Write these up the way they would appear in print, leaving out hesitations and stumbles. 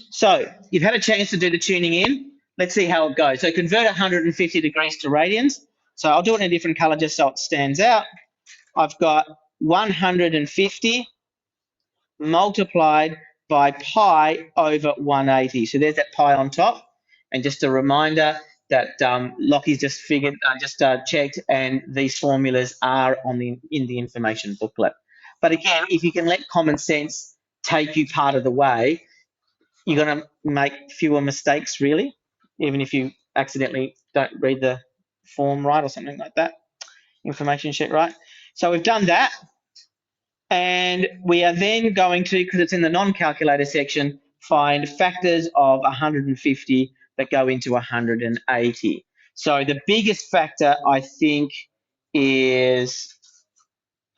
So you've had a chance to do the tuning in. Let's see how it goes. So convert 150 degrees to radians. So I'll do it in a different color just so it stands out. I've got 150 multiplied by pi over 180. So there's that pi on top. And just a reminder that Lockie's just checked, and these formulas are in the information booklet. But again, if you can let common sense take you part of the way, you're going to make fewer mistakes, really, even if you accidentally don't read the form right or something like that, information sheet right. So we've done that. And we are then going to, because it's in the non-calculator section, find factors of 150 that go into 180. So the biggest factor, I think, is,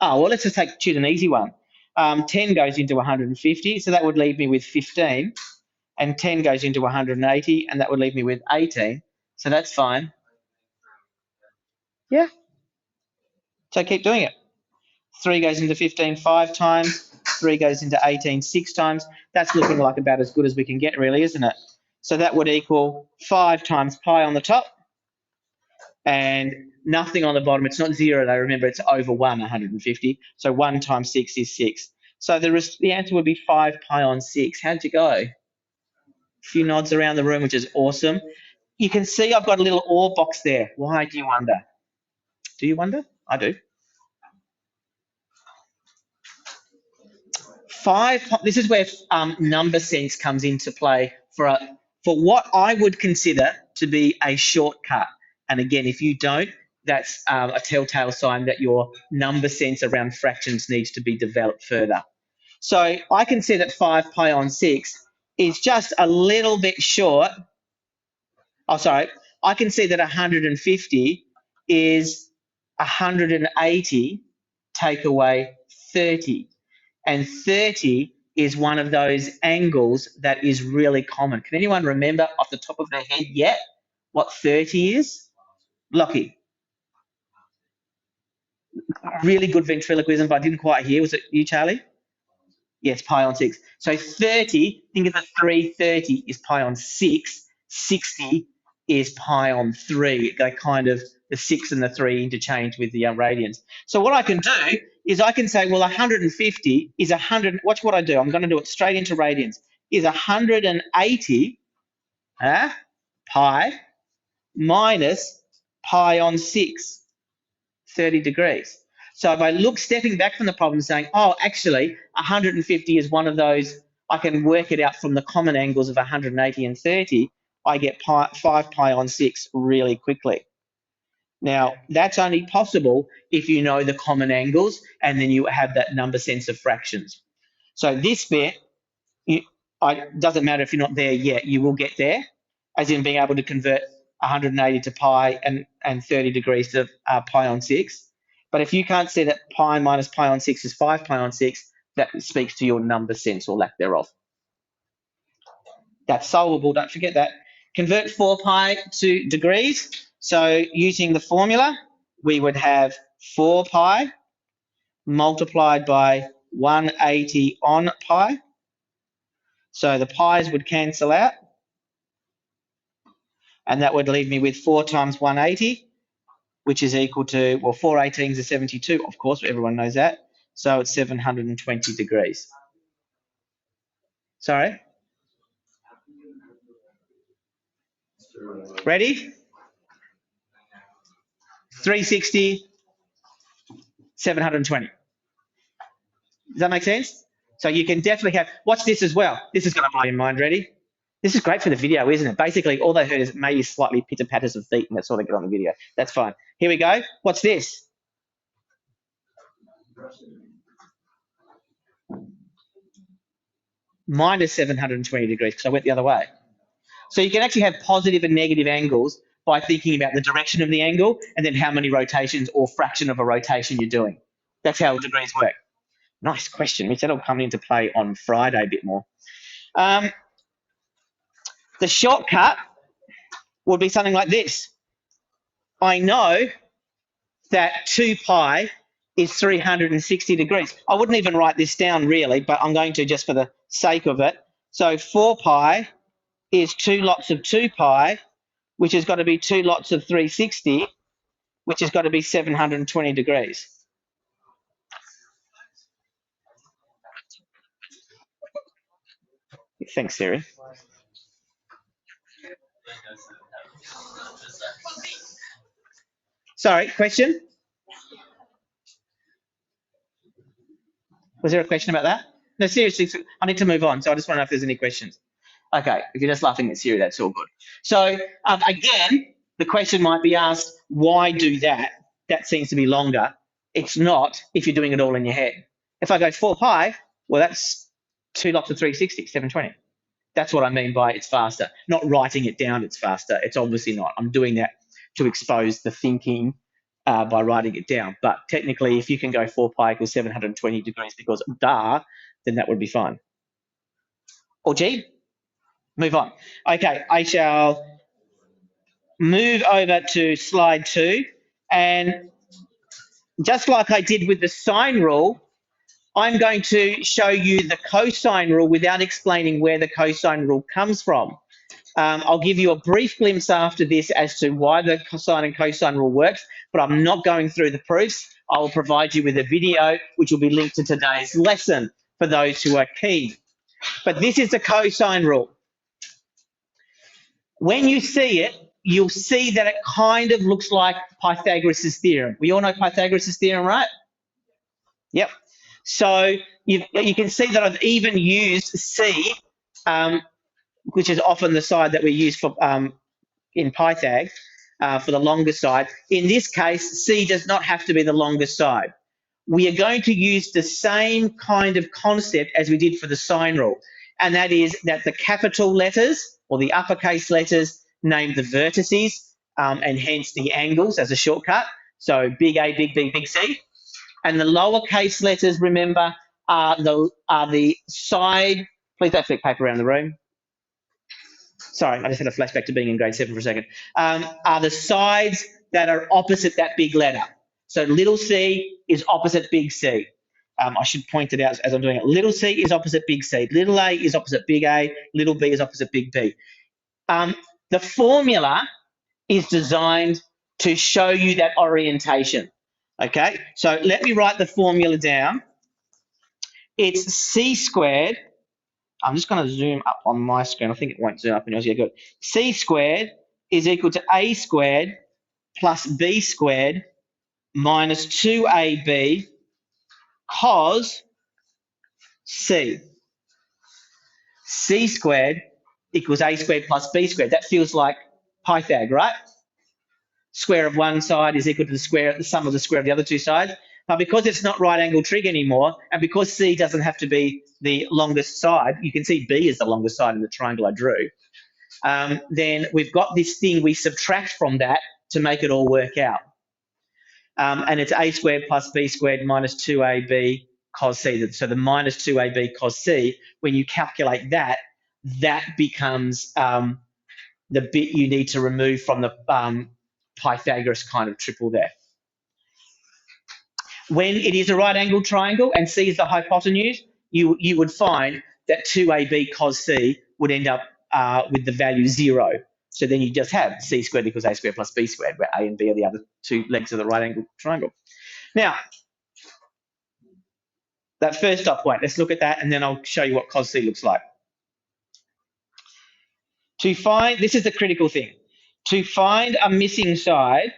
let's just choose an easy one. 10 goes into 150, so that would leave me with 15. And 10 goes into 180, and that would leave me with 18. So that's fine. Yeah. So keep doing it. 3 goes into 15 5 times. 3 goes into 18 6 times. That's looking like about as good as we can get, really, isn't it? So that would equal 5 times pi on the top and nothing on the bottom. It's not 0, though. Remember, it's over 150. So 1 times 6 is 6. So the answer would be 5 pi on 6. How'd you go? A few nods around the room, which is awesome. You can see I've got a little OR box there. Why, do you wonder? Do you wonder? I do. 5, this is where number sense comes into play for what I would consider to be a shortcut. And again, if you don't, that's a telltale sign that your number sense around fractions needs to be developed further. So I can see that 5 pi on 6 is just a little bit short. Oh, sorry. I can see that 150 is 180 take away 30. And 30 is one of those angles that is really common. Can anyone remember off the top of their head yet what 30 is? Lockie. Really good ventriloquism, but I didn't quite hear. Was it you, Charlie? Yes, pi on 6. So 30, think of the 330 is pi on 6. 60 is pi on 3. They kind of, the 6 and the 3 interchange with the radians. So what I can do is I can say, well, 150 is 100. Watch what I do. I'm going to do it straight into radians. Is 180 pi minus pi on 6, 30 degrees. So if I look, stepping back from the problem, saying, oh, actually, 150 is one of those, I can work it out from the common angles of 180 and 30, I get 5 pi on 6 really quickly. Now, that's only possible if you know the common angles and then you have that number sense of fractions. So this bit, doesn't matter if you're not there yet, you will get there, as in being able to convert 180 to pi and 30 degrees to pi on 6. But if you can't see that pi minus pi on 6 is 5 pi on 6, that speaks to your number sense or lack thereof. That's solvable, don't forget that. Convert 4 pi to degrees. So using the formula, we would have 4 pi multiplied by 180 on pi. So the pi's would cancel out. And that would leave me with 4 times 180, which is equal to, well, 4 18s are 72, of course, everyone knows that. So it's 720 degrees. Sorry? Ready? 360, 720. Does that make sense? So you can definitely have, watch this as well. This is going to blow your mind. Ready? This is great for the video, isn't it? Basically, all they heard is maybe slightly pitter-patters of feet, and that's all they get on the video. That's fine. Here we go. What's this? Minus 720 degrees, because I went the other way. So you can actually have positive and negative angles by thinking about the direction of the angle and then how many rotations or fraction of a rotation you're doing. That's how degrees work. Nice question, which that'll come into play on Friday a bit more. The shortcut would be something like this. I know that 2 pi is 360 degrees. I wouldn't even write this down really, but I'm going to just for the sake of it. So 4 pi is 2 lots of 2 pi, which has got to be 2 lots of 360, which has got to be 720 degrees. Thanks, Siri. Sorry, question? Was there a question about that? No, seriously, I need to move on, so I just want to know if there's any questions. Okay, if you're just laughing at Siri, that's all good. So again, the question might be asked, why do that? That seems to be longer. It's not if you're doing it all in your head. If I go 4 pi, well, that's 2 lots of 360, 720. That's what I mean by it's faster. Not writing it down, it's faster. It's obviously not. I'm doing that to expose the thinking by writing it down. But technically, if you can go 4 pi equals 720 degrees because da, then that would be fine. Or G, move on. Okay, I shall move over to slide 2. And just like I did with the sine rule, I'm going to show you the cosine rule without explaining where the cosine rule comes from. I'll give you a brief glimpse after this as to why the sine and cosine rule works, but I'm not going through the proofs. I will provide you with a video which will be linked to today's lesson for those who are keen. But this is the cosine rule. When you see it, you'll see that it kind of looks like Pythagoras' theorem. We all know Pythagoras' theorem, right? Yep. So you can see that I've even used C, which is often the side that we use for in Pythag for the longest side. In this case, C does not have to be the longest side. We are going to use the same kind of concept as we did for the sine rule, and that is that the capital letters or the uppercase letters name the vertices and hence the angles as a shortcut. So big A, big B, big C. And the lowercase letters, remember, are the side. Please don't flick paper around the room. Sorry, I just had a flashback to being in grade 7 for a second. Are the sides that are opposite that big letter. So little c is opposite big C. I should point it out as I'm doing it. Little c is opposite big C. Little a is opposite big A. Little b is opposite big B. The formula is designed to show you that orientation. Okay, so let me write the formula down. It's c squared. I'm just going to zoom up on my screen. I think it won't zoom up in yours. Yeah, good. C squared is equal to A squared plus B squared minus 2AB cos C. C squared equals A squared plus B squared. That feels like Pythag, right? Square of one side is equal to the sum of the square of the other two sides. But because it's not right angle trig anymore, and because C doesn't have to be the longest side, you can see B is the longest side in the triangle I drew, then we've got this thing we subtract from that to make it all work out. And it's A squared plus B squared minus 2AB cos C. So the minus 2AB cos C, when you calculate that, that becomes the bit you need to remove from the Pythagoras kind of triple there. When it is a right angled triangle and C is the hypotenuse, you would find that 2AB cos C would end up with the value 0. So then you just have C squared equals A squared plus B squared, where A and B are the other two legs of the right angled triangle. Now, that first dot point, let's look at that and then I'll show you what cos C looks like. To find, this is the critical thing, to find a missing side,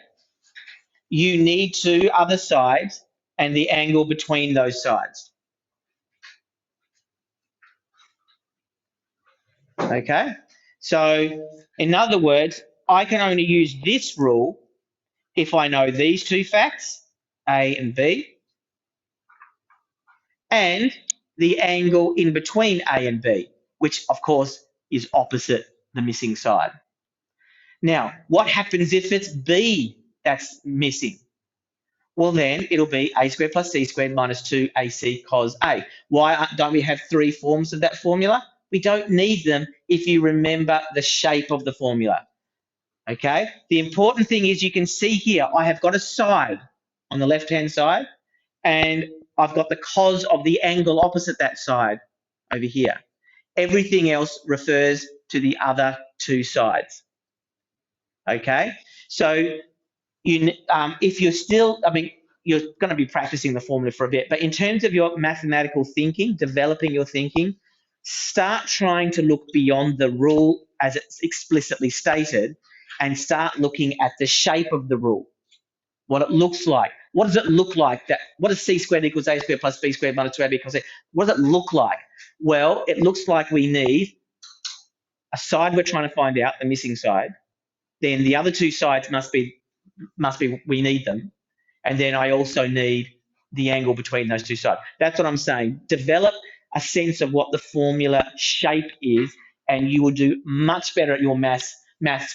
you need two other sides and the angle between those sides. Okay, so in other words, I can only use this rule if I know these two facts, A and B, and the angle in between A and B, which of course is opposite the missing side. Now, what happens if it's B that's missing? Well, then it'll be A squared plus C squared minus 2AC cos A. Why don't we have three forms of that formula? We don't need them if you remember the shape of the formula. Okay? The important thing is you can see here, I have got a side on the left-hand side, and I've got the cos of the angle opposite that side over here. Everything else refers to the other two sides. Okay, so if you're still, you're going to be practicing the formula for a bit, but in terms of your mathematical thinking, developing your thinking, start trying to look beyond the rule as it's explicitly stated and start looking at the shape of the rule, what it looks like. What does it look like? What does c squared equals a squared plus b squared minus 2ab equals c? What does it look like? Well, it looks like we need a side we're trying to find out, the missing side. Then the other two sides must be we need them. And then I also need the angle between those two sides. That's what I'm saying. Develop a sense of what the formula shape is, and you will do much better at your maths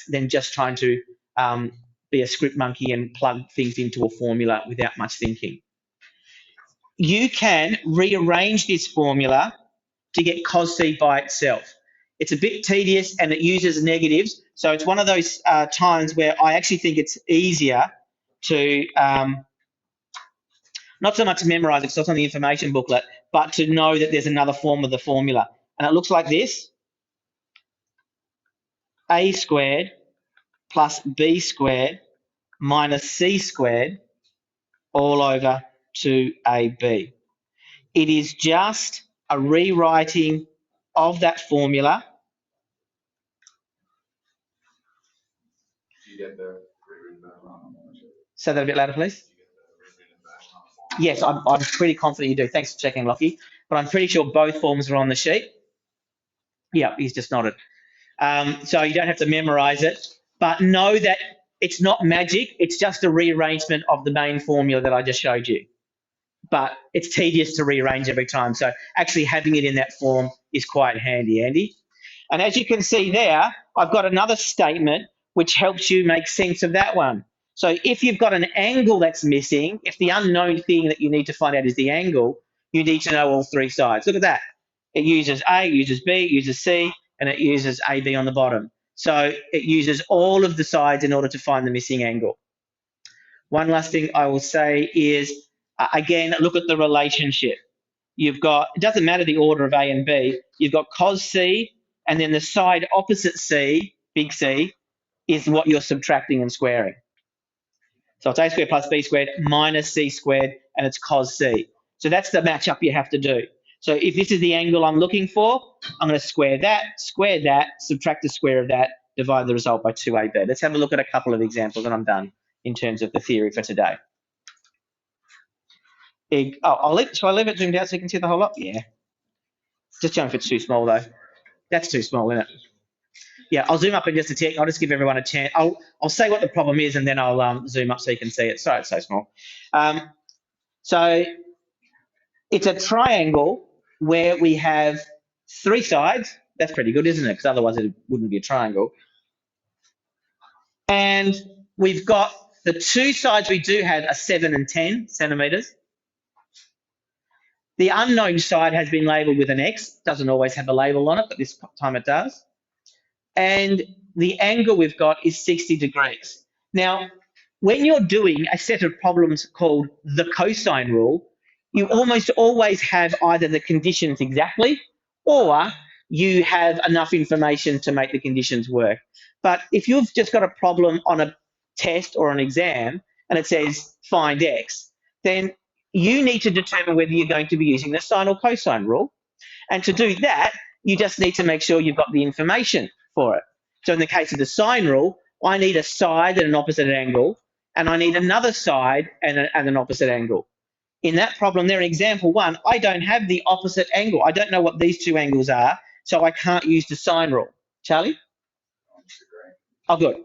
than just trying to be a script monkey and plug things into a formula without much thinking. You can rearrange this formula to get cos c by itself. It's a bit tedious and it uses negatives. So it's one of those times where I actually think it's easier to not so much memorize it because it's on the information booklet, but to know that there's another form of the formula. And it looks like this: a squared plus b squared minus c squared all over 2ab. It is just a rewriting of that formula. You get the Say that a bit louder, please. Yes, I'm pretty confident you do. Thanks for checking, Lockie. But I'm pretty sure both forms are on the sheet. Yeah, he's just nodded. So you don't have to memorize it, but know that it's not magic. It's just a rearrangement of the main formula that I just showed you. But it's tedious to rearrange every time. So actually having it in that form is quite handy, Andy. And as you can see there, I've got another statement which helps you make sense of that one. So if you've got an angle that's missing, if the unknown thing that you need to find out is the angle, you need to know all three sides. Look at that. It uses A, it uses B, it uses C, and it uses AB on the bottom. So it uses all of the sides in order to find the missing angle. One last thing I will say is, again, look at the relationship. You've got, it doesn't matter the order of A and B, you've got cos C, and then the side opposite C, big C, is what you're subtracting and squaring. So it's A squared plus B squared minus C squared, and it's cos C. So that's the matchup you have to do. So if this is the angle I'm looking for, I'm going to square that, subtract the square of that, divide the result by 2AB. Let's have a look at a couple of examples and I'm done in terms of the theory for today. Shall I leave it zoomed out so you can see the whole lot? Yeah. Just jump if it's too small though. That's too small, isn't it? Yeah, I'll zoom up in just a tick. I'll just give everyone a chance. I'll say what the problem is and then I'll zoom up so you can see it. Sorry, it's so small. So it's a triangle where we have three sides. That's pretty good, isn't it? Because otherwise it wouldn't be a triangle. And we've got the two sides we do have are 7 and 10 centimetres. The unknown side has been labelled with an X. Doesn't always have a label on it, but this time it does. And the angle we've got is 60 degrees. Now, when you're doing a set of problems called the cosine rule, you almost always have either the conditions exactly or you have enough information to make the conditions work. But if you've just got a problem on a test or an exam and it says find X, then you need to determine whether you're going to be using the sine or cosine rule. And to do that, you just need to make sure you've got the information for it. So in the case of the sine rule, I need a side at an opposite angle, and I need another side at an opposite angle. In that problem there, in example 1, I don't have the opposite angle. I don't know what these two angles are, so I can't use the sine rule. Charlie? Oh, good.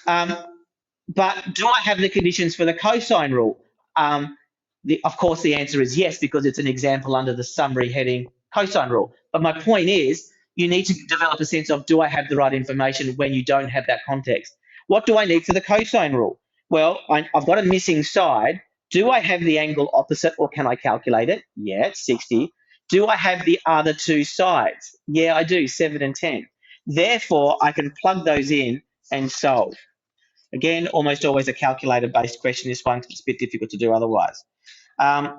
But do I have the conditions for the cosine rule? Of course, the answer is yes, because it's an example under the summary heading cosine rule. But my point is, you need to develop a sense of, do I have the right information when you don't have that context? What do I need for the cosine rule? Well, I've got a missing side. Do I have the angle opposite or can I calculate it? Yeah, it's 60. Do I have the other two sides? Yeah, I do, 7 and 10. Therefore, I can plug those in and solve. Again, almost always a calculator-based question. This one, it's a bit difficult to do otherwise.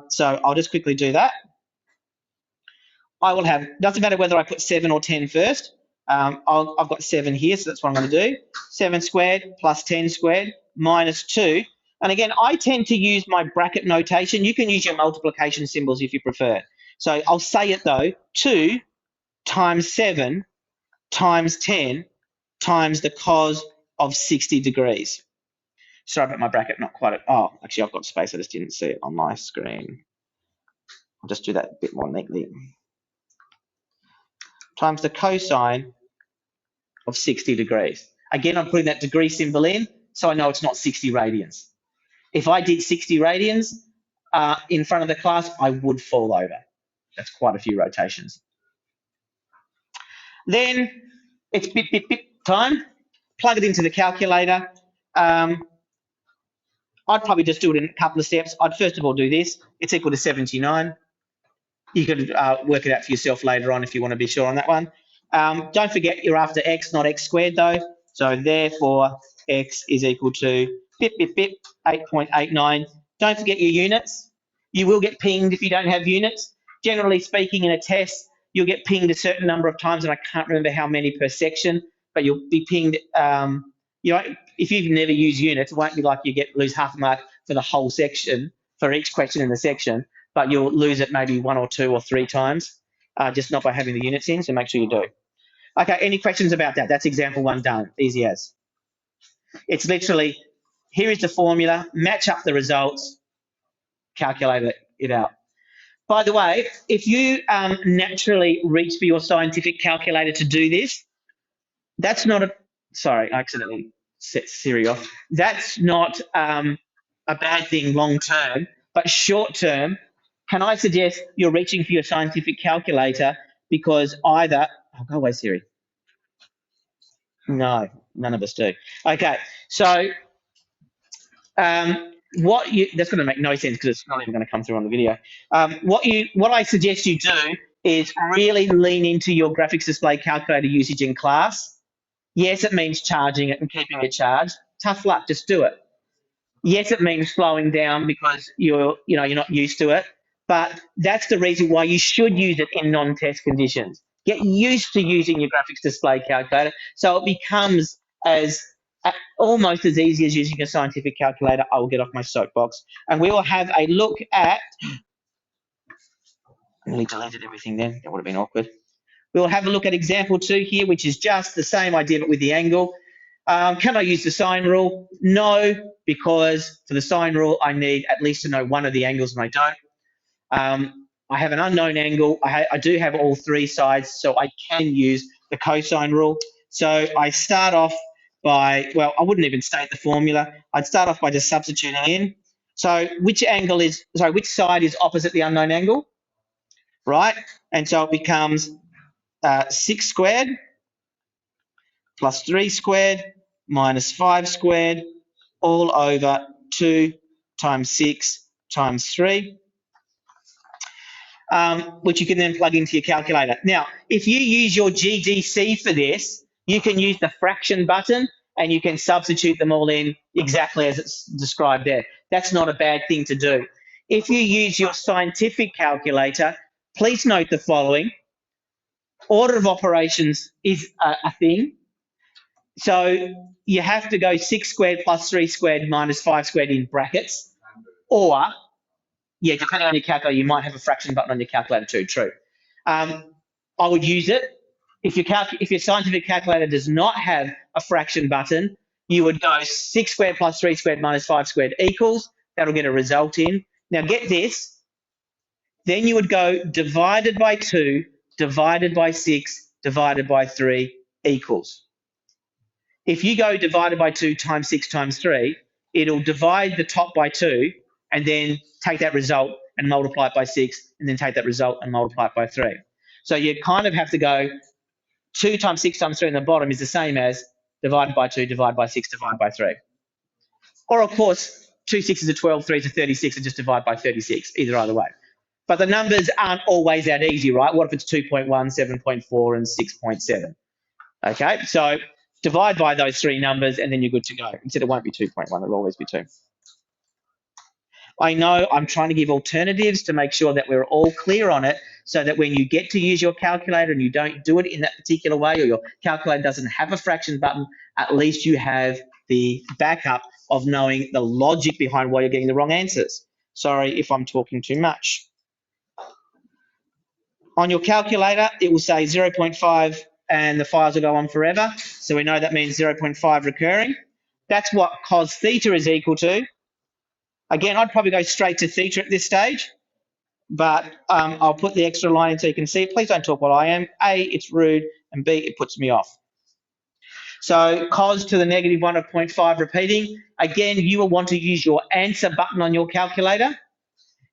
So I'll just quickly do that. I will have, doesn't matter whether I put 7 or 10 first. I've got 7 here, so that's what I'm going to do. 7 squared plus 10 squared minus 2. And again, I tend to use my bracket notation. You can use your multiplication symbols if you prefer. So I'll say it though, 2 times 7 times 10 times the cos of 60 degrees. Sorry about my bracket, not quite. Oh, actually, I've got space. I just didn't see it on my screen. I'll just do that a bit more neatly. Times the cosine of 60 degrees. Again, I'm putting that degree symbol in so I know it's not 60 radians. If I did 60 radians in front of the class, I would fall over. That's quite a few rotations. Then it's bit time. Plug it into the calculator. I'd probably just do it in a couple of steps. I'd first of all do this. It's equal to 79. You can work it out for yourself later on if you want to be sure on that one. Don't forget you're after x, not x squared though. So therefore, x is equal to 8.89. Don't forget your units. You will get pinged if you don't have units. Generally speaking, in a test, you'll get pinged a certain number of times, and I can't remember how many per section, but you'll be pinged. If you've never used units, it won't be like you lose half a mark for the whole section, for each question in the section, but you'll lose it maybe 1 or 2 or 3 times, just not by having the units in, so make sure you do. Okay, any questions about that? That's example 1 done, easy as. It's literally, here is the formula, match up the results, calculate it out. By the way, if you naturally reach for your scientific calculator to do this, that's not a, sorry, I accidentally set Siri off. That's not a bad thing long term, but short term, can I suggest you're reaching for your scientific calculator because either, oh, go away, Siri. No, none of us do. Okay, so that's going to make no sense because it's not even going to come through on the video. What I suggest you do is really lean into your graphics display calculator usage in class. Yes, it means charging it and keeping it charged. Tough luck, just do it. Yes, it means slowing down because you're not used to it, but that's the reason why you should use it in non-test conditions. Get used to using your graphics display calculator so it becomes almost as easy as using a scientific calculator. I will get off my soapbox and we will have a look at. I nearly deleted everything then. That would have been awkward. We'll have a look at example 2 here, which is just the same idea but with the angle. Can I use the sine rule? No, because for the sine rule, I need at least to know one of the angles and I don't. I have an unknown angle. I do have all 3 sides, so I can use the cosine rule. So I start off by, well, I wouldn't even state the formula. I'd start off by just substituting in. So which side is opposite the unknown angle? Right? And so it becomes 6 squared plus 3 squared minus 5 squared all over 2 times 6 times 3, which you can then plug into your calculator. Now, if you use your GDC for this, you can use the fraction button and you can substitute them all in exactly as it's described there. That's not a bad thing to do. If you use your scientific calculator, please note the following. Order of operations is a thing. So you have to go 6 squared plus 3 squared minus 5 squared in brackets, or, yeah, depending on your calculator, you might have a fraction button on your calculator too, true. I would use it. If your scientific calculator does not have a fraction button, you would go 6 squared plus 3 squared minus 5 squared equals. That'll get a result in. Now get this. Then you would go divided by 2, divided by 6, divided by 3 equals. If you go divided by 2 times 6 times 3, it'll divide the top by 2 and then take that result and multiply it by 6 and then take that result and multiply it by 3. So you kind of have to go 2 times 6 times 3 in the bottom is the same as divided by 2, divided by 6, divided by 3. Or, of course, 2 6s are 12, 3 is 36, and just divide by 36, either way. But the numbers aren't always that easy, right? What if it's 2.1, 7.4, and 6.7? Okay, so divide by those 3 numbers and then you're good to go. Instead, it won't be 2.1, it'll always be 2. I know I'm trying to give alternatives to make sure that we're all clear on it, so that when you get to use your calculator and you don't do it in that particular way, or your calculator doesn't have a fraction button, at least you have the backup of knowing the logic behind why you're getting the wrong answers. Sorry if I'm talking too much. On your calculator, it will say 0.5 and the files will go on forever. So we know that means 0.5 recurring. That's what cos theta is equal to. Again, I'd probably go straight to theta at this stage, but I'll put the extra line in so you can see it. Please don't talk while I am. A, it's rude, and B, it puts me off. So cos to the -1 of 0.5 repeating. Again, you will want to use your answer button on your calculator.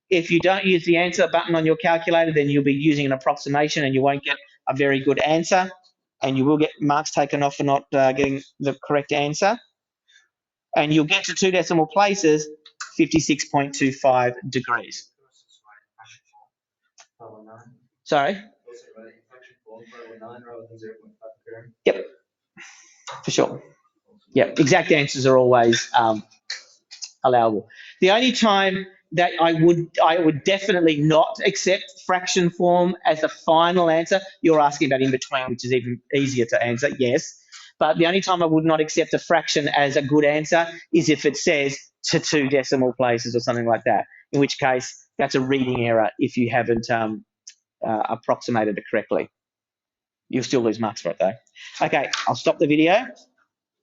If you don't use the answer button on your calculator, then you'll be using an approximation and you won't get a very good answer, and you will get marks taken off for not getting the correct answer. And you'll get to 2 decimal places, 56.25 degrees. Sorry? Yep, for sure. Yep, exact answers are always allowable. The only time that I would definitely not accept fraction form as a final answer, you're asking about in between, which is even easier to answer, yes. But the only time I would not accept a fraction as a good answer is if it says to 2 decimal places or something like that, in which case that's a reading error if you haven't approximated it correctly. You'll still lose marks for it though. Okay, I'll stop the video.